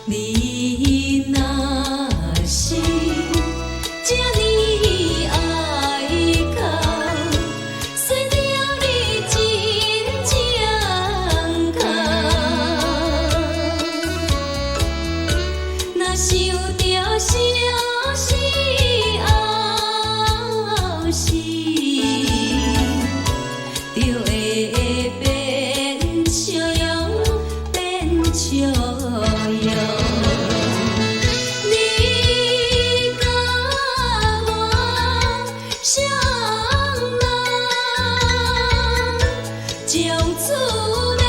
你若是这呢爱哭，算了你真正哭。若想着消失后事，就会变笑容，变笑容。你甲我相爱，从此要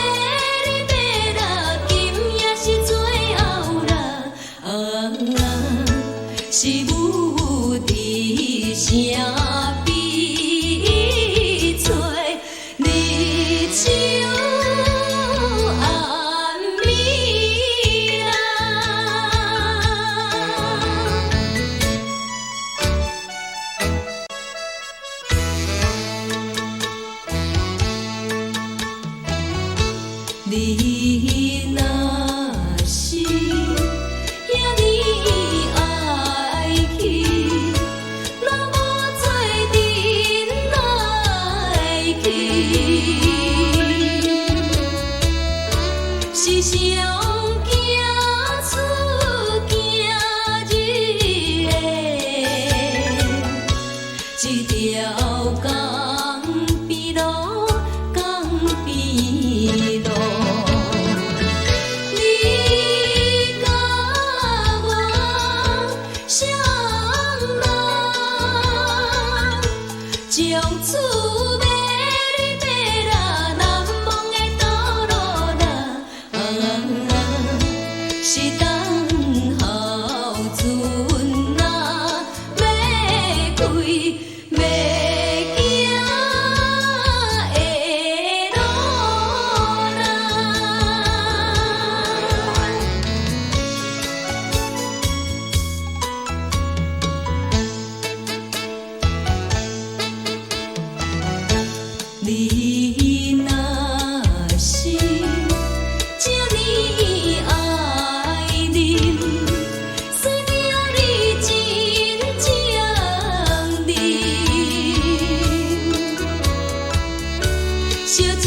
你要啦，今也是最后啦。是有伫城边找日秋暗暝啦。你若是也你爱去，若无做阵来去，是上惊出惊日的一条江边路，江边路。你甲我相爱，从此要你要啦，难忘的道路啦。是等候船啊要开，要行的路啦。你若是这呢爱忍，算了你真正忍，烧酒。